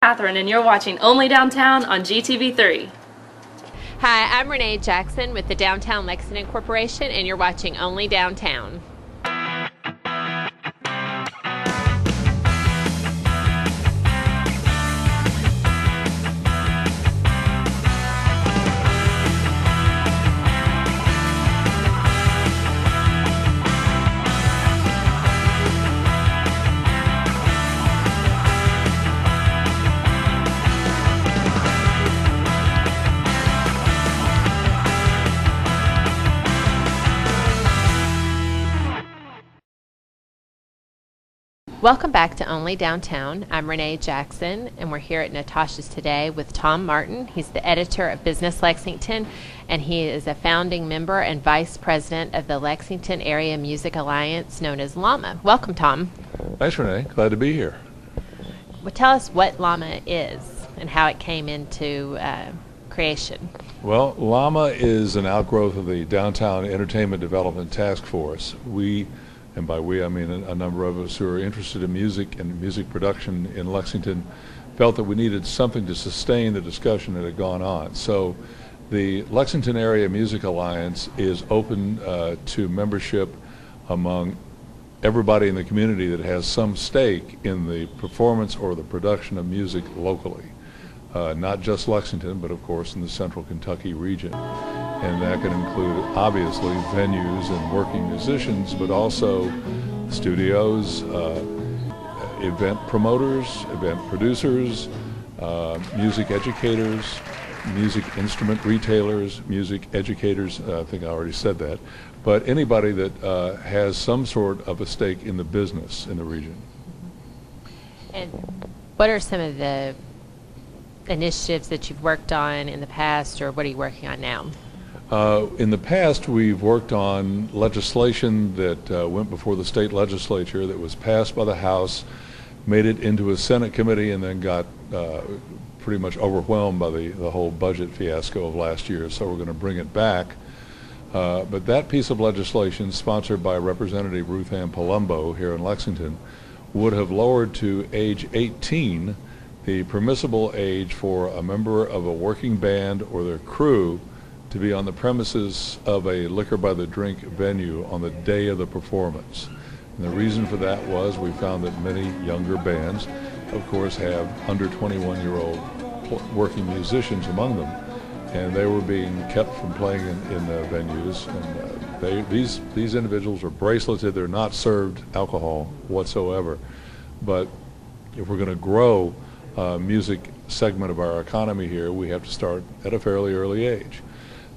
Catherine, and you're watching Only Downtown on GTV3. Hi, I'm Renee Jackson with the Downtown Lexington Corporation, and you're watching Only Downtown. Welcome back to Only Downtown. I'm Renee Jackson, and we're here at Natasha's today with Tom Martin. He's the editor of Business Lexington, and he is a founding member and vice president of the Lexington Area Music Alliance, known as LAMA. Welcome, Tom. Thanks, Renee. Glad to be here. Well, tell us what LAMA is and how it came into creation. Well, LAMA is an outgrowth of the Downtown Entertainment Development Task Force. We, and by we I mean a number of us who are interested in music and music production in Lexington, felt that we needed something to sustain the discussion that had gone on. So the Lexington Area Music Alliance is open to membership among everybody in the community that has some stake in the performance or the production of music locally. Not just Lexington, but of course in the central Kentucky region. And that can include, obviously, venues and working musicians, but also studios, event promoters, event producers, music educators, music instrument retailers, music educators, I think I already said that, but anybody that has some sort of a stake in the business in the region. And what are some of the initiatives that you've worked on in the past, or what are you working on now? In the past, we've worked on legislation that went before the state legislature that was passed by the House, made it into a Senate committee, and then got pretty much overwhelmed by the whole budget fiasco of last year. So we're going to bring it back. But that piece of legislation, sponsored by Representative Ruth Ann Palumbo here in Lexington, would have lowered to age 18 the permissible age for a member of a working band or their crew to be on the premises of a liquor by the drink venue on the day of the performance. And the reason for that was we found that many younger bands, of course, have under 21-year-old working musicians among them, and they were being kept from playing in the venues. And these individuals are braceleted. They're not served alcohol whatsoever. But if we're going to grow music segment of our economy here, we have to start at a fairly early age.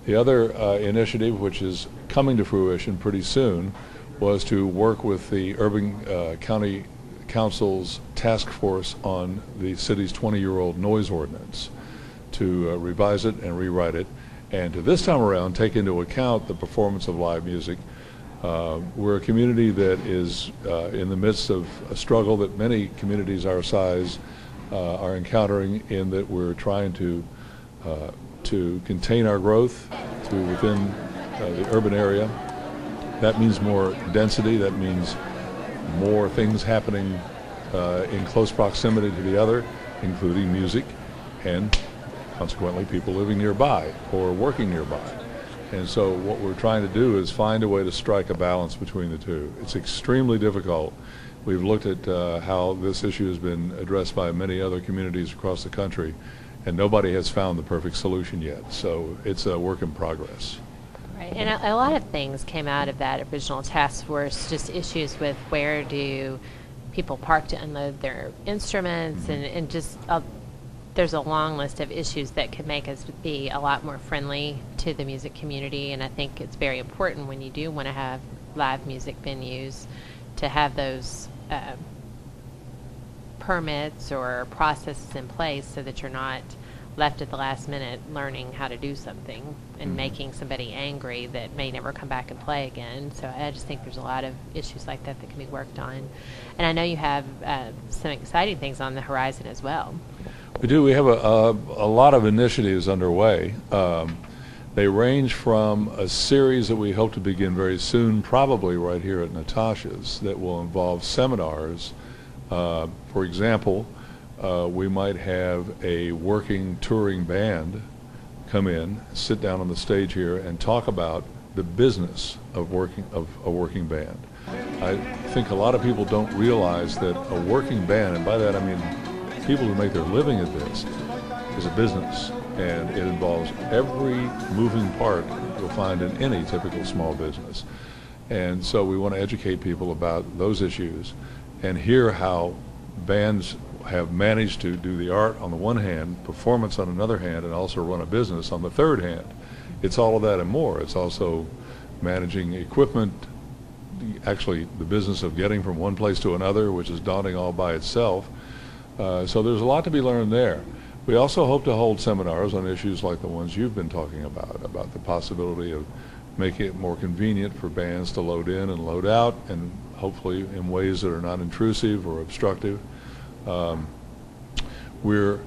The other initiative, which is coming to fruition pretty soon, was to work with the Urban County Council's task force on the city's 20-year-old noise ordinance to revise it and rewrite it, and to this time around take into account the performance of live music. We're a community that is in the midst of a struggle that many communities our size are encountering, in that we're trying to contain our growth to within the urban area. That means more density. That means more things happening in close proximity to the other, including music, and consequently people living nearby or working nearby. And so what we're trying to do is find a way to strike a balance between the two. It's extremely difficult. We've looked at how this issue has been addressed by many other communities across the country, and nobody has found the perfect solution yet. So it's a work in progress. Right, and a lot of things came out of that original task force, just issues with where do people park to unload their instruments, and just there's a long list of issues that could make us be a lot more friendly to the music community. And I think it's very important when you do want to have live music venues to have those permits or processes in place, so that you're not left at the last minute learning how to do something and making somebody angry that may never come back and play again. So I just think there's a lot of issues like that that can be worked on. And I know you have some exciting things on the horizon as well. We do. We have a lot of initiatives underway. They range from a series that we hope to begin very soon, probably right here at Natasha's, that will involve seminars. For example, we might have a working touring band come in, sit down on the stage here, and talk about the business of a working band. I think a lot of people don't realize that a working band, and by that I mean people who make their living at this, is a business, and it involves every moving part you'll find in any typical small business. And so we want to educate people about those issues and hear how bands have managed to do the art on the one hand, performance on another hand, and also run a business on the third hand. It's all of that and more. It's also managing equipment, actually the business of getting from one place to another, which is daunting all by itself. So there's a lot to be learned there. We also hope to hold seminars on issues like the ones you've been talking about the possibility of making it more convenient for bands to load in and load out, and hopefully in ways that are not intrusive or obstructive. We're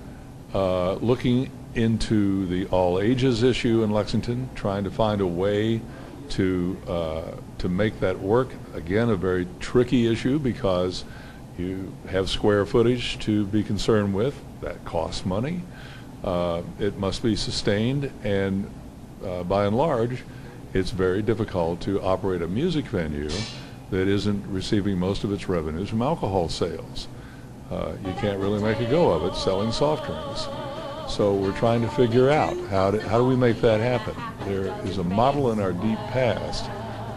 looking into the all ages issue in Lexington, trying to find a way to make that work. Again, a very tricky issue because you have square footage to be concerned with. That costs money. It must be sustained, and by and large, it's very difficult to operate a music venue that isn't receiving most of its revenues from alcohol sales. You can't really make a go of it selling soft drinks. So we're trying to figure out how do we make that happen. There is a model in our deep past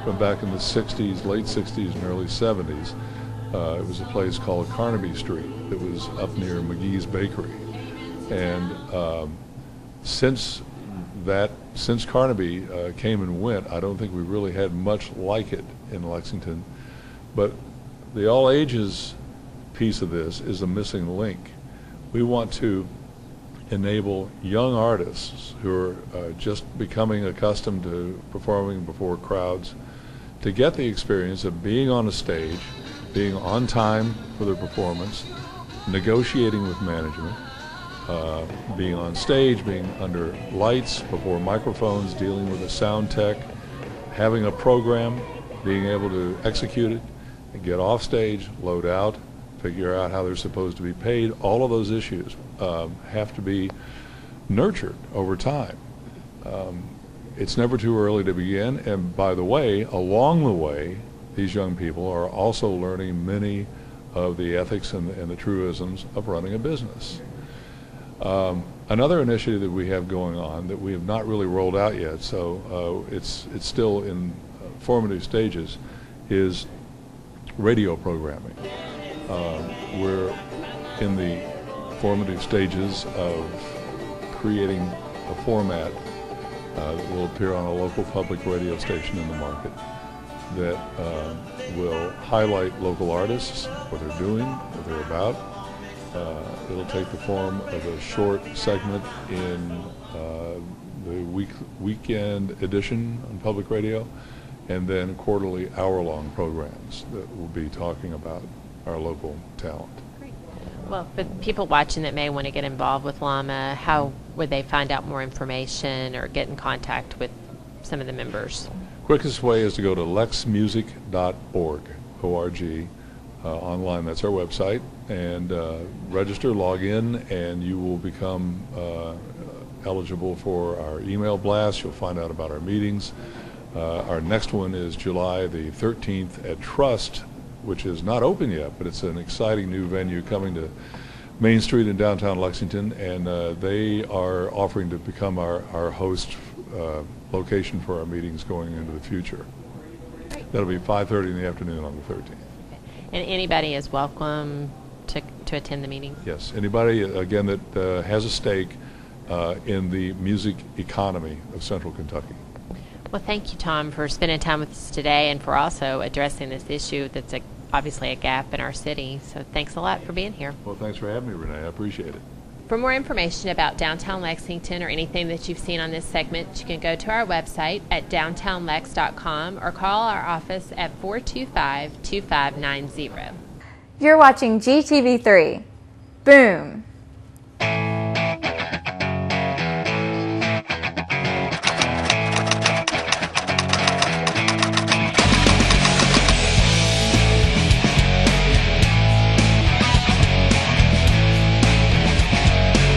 from back in the 60s, late 60s and early 70s. It was a place called Carnaby Street that was up near McGee's Bakery. And since Carnaby came and went, I don't think we really had much like it in Lexington. But the all ages piece of this is a missing link. We want to enable young artists who are just becoming accustomed to performing before crowds to get the experience of being on a stage, being on time for their performance, negotiating with management, being on stage, being under lights, before microphones, dealing with a sound tech, having a program, being able to execute it, and get off stage, load out, figure out how they're supposed to be paid. All of those issues have to be nurtured over time. It's never too early to begin, and by the way, along the way, these young people are also learning many of the ethics and the truisms of running a business. Another initiative that we have going on that we have not really rolled out yet, so it's still in formative stages, is radio programming. We're in the formative stages of creating a format that will appear on a local public radio station in the market that will highlight local artists, what they're doing, what they're about. It'll take the form of a short segment in the weekend edition on public radio, and then quarterly hour-long programs that will be talking about our local talent. Great. Well, for people watching that may want to get involved with LAMA, how would they find out more information or get in contact with some of the members? Quickest way is to go to lexmusic.org, O-R-G, online. That's our website, and register, log in, and you will become eligible for our email blast. You'll find out about our meetings. Our next one is July the 13th at Trust, which is not open yet, but it's an exciting new venue coming to Main Street in downtown Lexington, and they are offering to become our host location for our meetings going into the future. Great. That'll be 5:30 in the afternoon on the 13th. Okay. And anybody is welcome to attend the meeting? Yes, anybody, again, that has a stake in the music economy of Central Kentucky. Well, thank you, Tom, for spending time with us today and for also addressing this issue that's obviously a gap in our city. So thanks a lot for being here. Well, thanks for having me, Renee. I appreciate it. For more information about downtown Lexington or anything that you've seen on this segment, you can go to our website at downtownlex.com or call our office at 425-2590. You're watching GTV3. Boom!